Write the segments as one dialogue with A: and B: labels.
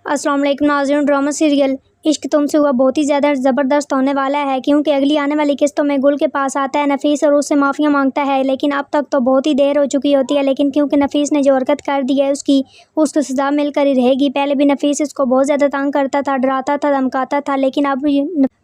A: अस्सलाम वालेकुम नाज़रीन। ड्रामा सीरियल इश्क तुमसे हुआ बहुत ही ज़्यादा ज़बरदस्त होने वाला है, क्योंकि अगली आने वाली किस्तों में गुल के पास आता है नफीस और उससे माफ़िया मांगता है। लेकिन अब तक तो बहुत ही देर हो चुकी होती है, लेकिन क्योंकि नफीस ने जो हरकत कर दी है उसको सज़ा मिलकर ही रहेगी। पहले भी नफीस इसको बहुत ज़्यादा तंग करता था, डराता था, धमकाता था, लेकिन अब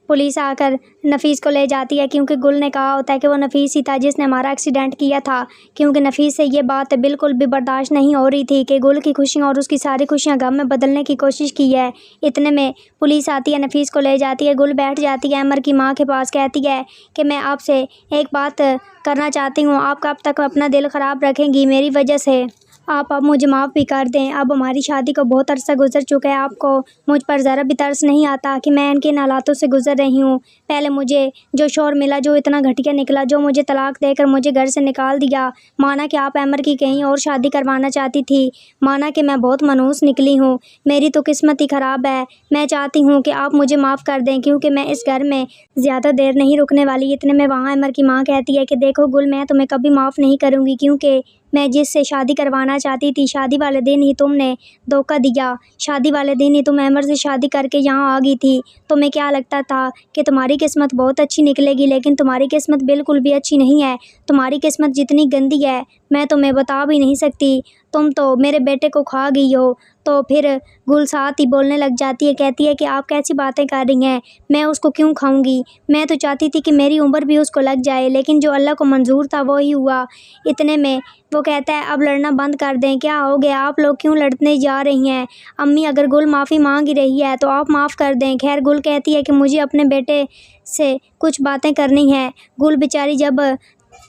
A: पुलिस आकर नफीस को ले जाती है, क्योंकि गुल ने कहा होता है कि वो नफीस ही था जिसने हमारा एक्सीडेंट किया था। क्योंकि नफीस से ये बात बिल्कुल भी बर्दाश्त नहीं हो रही थी कि गुल की खुशियाँ और उसकी सारी खुशियाँ गम में बदलने की कोशिश की है। इतने में पुलिस आती है, नफीस को ले जाती है। गुल बैठ जाती है अमर की माँ के पास, कहती है कि मैं आपसे एक बात करना चाहती हूँ। आप कब तक अपना दिल ख़राब रखेंगी मेरी वजह से? आप अब मुझे माफ़ भी कर दें। अब हमारी शादी को बहुत अरसा गुजर चुका है, आपको मुझ पर ज़रा भी तरस नहीं आता कि मैं इनके हालातों से गुजर रही हूँ। पहले मुझे जो शौहर मिला जो इतना घटिया निकला, जो मुझे तलाक देकर मुझे घर से निकाल दिया। माना कि आप अमर की कहीं और शादी करवाना चाहती थी, माना कि मैं बहुत मनहूस निकली हूँ, मेरी तो किस्मत ही ख़राब है। मैं चाहती हूँ कि आप मुझे माफ़ कर दें, क्योंकि मैं इस घर में ज़्यादा देर नहीं रुकने वाली। इतने में वहाँ अमर की माँ कहती है कि देखो गुल, मैं तुम्हें कभी माफ़ नहीं करूँगी, क्योंकि मैं जिससे शादी करवाना चाहती थी, शादी वाले दिन ही तुमने धोखा दिया। शादी वाले दिन ही तुम अमर से शादी करके यहाँ आ गई थी। तुम्हें क्या लगता था कि तुम्हारी किस्मत बहुत अच्छी निकलेगी, लेकिन तुम्हारी किस्मत बिल्कुल भी अच्छी नहीं है। तुम्हारी किस्मत जितनी गंदी है मैं तुम्हें बता भी नहीं सकती। तुम तो मेरे बेटे को खा गई हो। तो फिर गुल साथ ही बोलने लग जाती है, कहती है कि आप कैसी बातें कर रही हैं, मैं उसको क्यों खाऊंगी? मैं तो चाहती थी कि मेरी उम्र भी उसको लग जाए, लेकिन जो अल्लाह को मंजूर था वो ही हुआ। इतने में वो कहता है अब लड़ना बंद कर दें, क्या हो गया, आप लोग क्यों लड़ने जा रही हैं? अम्मी, अगर गुल माफ़ी मांग ही रही है तो आप माफ़ कर दें। खैर, गुल कहती है कि मुझे अपने बेटे से कुछ बातें करनी है। गुल बेचारी जब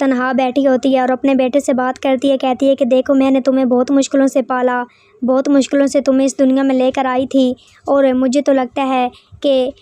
A: तनहा बैठी होती है और अपने बेटे से बात करती है, कहती है कि देखो, मैंने तुम्हें बहुत मुश्किलों से पाला, बहुत मुश्किलों से तुम्हें इस दुनिया में लेकर आई थी, और मुझे तो लगता है कि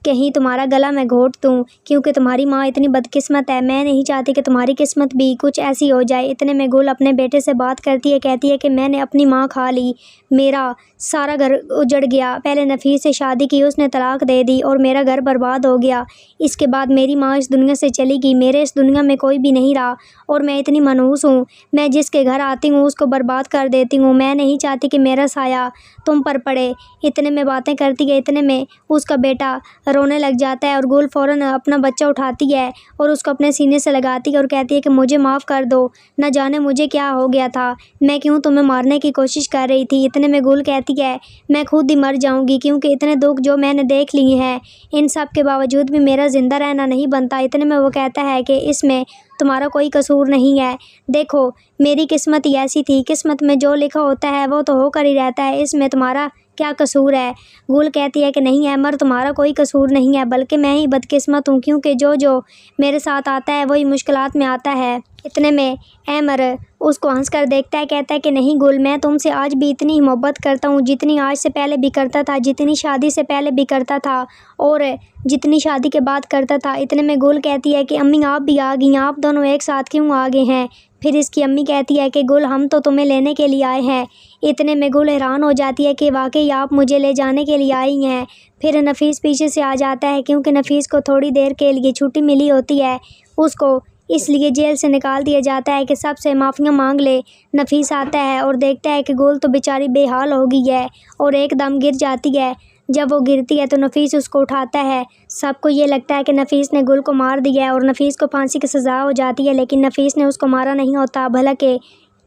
A: कहीं तुम्हारा गला मैं घोट दूँ, क्योंकि तुम्हारी माँ इतनी बदकिस्मत है। मैं नहीं चाहती कि तुम्हारी किस्मत भी कुछ ऐसी हो जाए। इतने में गुल अपने बेटे से बात करती है, कहती है कि मैंने अपनी माँ खा ली, मेरा सारा घर उजड़ गया। पहले नफीस से शादी की, उसने तलाक दे दी और मेरा घर बर्बाद हो गया। इसके बाद मेरी माँ इस दुनिया से चली गई, मेरे इस दुनिया में कोई भी नहीं रहा, और मैं इतनी मनहूस हूँ। मैं जिसके घर आती हूँ उसको बर्बाद कर देती हूँ। मैं नहीं चाहती कि मेरा साया तुम पर पड़े। इतने में बातें करती है। इतने में उसका बेटा रोने लग जाता है और गुल फ़ौरन अपना बच्चा उठाती है और उसको अपने सीने से लगाती है और कहती है कि मुझे माफ़ कर दो, न जाने मुझे क्या हो गया था, मैं क्यों तुम्हें मारने की कोशिश कर रही थी। इतने में गुल कहती है मैं खुद ही मर जाऊंगी, क्योंकि इतने दुख जो मैंने देख लिए हैं, इन सब के बावजूद भी मेरा ज़िंदा रहना नहीं बनता। इतने में वो कहता है कि इसमें तुम्हारा कोई कसूर नहीं है। देखो, मेरी किस्मत ही ऐसी थी, किस्मत में जो लिखा होता है वो तो होकर ही रहता है, इसमें तुम्हारा क्या कसूर है? गुल कहती है कि नहीं अमर, तुम्हारा कोई कसूर नहीं है, बल्कि मैं ही बदकिस्मत हूँ, क्योंकि जो मेरे साथ आता है वही मुश्किलात में आता है। इतने में अमर उसको हंस कर देखता है, कहता है कि नहीं गुल, मैं तुमसे आज भी इतनी ही मोहब्बत करता हूँ जितनी आज से पहले भी करता था, जितनी शादी से पहले भी करता था, और जितनी शादी के बाद करता था। इतने में गुल कहती है कि अम्मी आप भी आ गई, आप दोनों एक साथ क्यों आ गए हैं? फिर इसकी अम्मी कहती है कि गुल, हम तो तुम्हें लेने के लिए आए हैं। इतने में गुल हैरान हो जाती है कि वाकई आप मुझे ले जाने के लिए आई हैं। फिर नफीस पीछे से आ जाता है, क्योंकि नफीस को थोड़ी देर के लिए छुट्टी मिली होती है, उसको इसलिए जेल से निकाल दिया जाता है कि सबसे माफ़िया मांग ले। नफीस आता है और देखता है कि गुल तो बेचारी बेहाल हो गई है और एकदम गिर जाती है। जब वो गिरती है तो नफीस उसको उठाता है। सबको ये लगता है कि नफीस ने गुल को मार दिया है और नफीस को फांसी की सज़ा हो जाती है, लेकिन नफीस ने उसको मारा नहीं होता, भला कि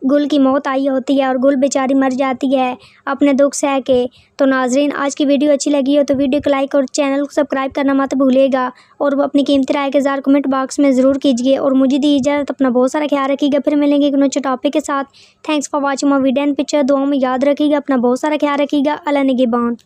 A: गुल की मौत आई होती है और गुल बेचारी मर जाती है अपने दुख सह के। तो नाजरीन, आज की वीडियो अच्छी लगी हो तो वीडियो को लाइक और चैनल को सब्सक्राइब करना मत भूलिएगा, और वो अपनी कीमती राय के ज़रूर कमेंट बॉक्स में ज़रूर कीजिए। और मुझे दी इजाज़त, अपना बहुत सारा ख्याल रखिएगा। फिर मिलेंगे एक नए टॉपिक के साथ। Thanks for watching my video and picture. दुआ में याद रखिएगा, अपना बहुत सारा ख्याल रखिएगा। अल्लाह निगहबान।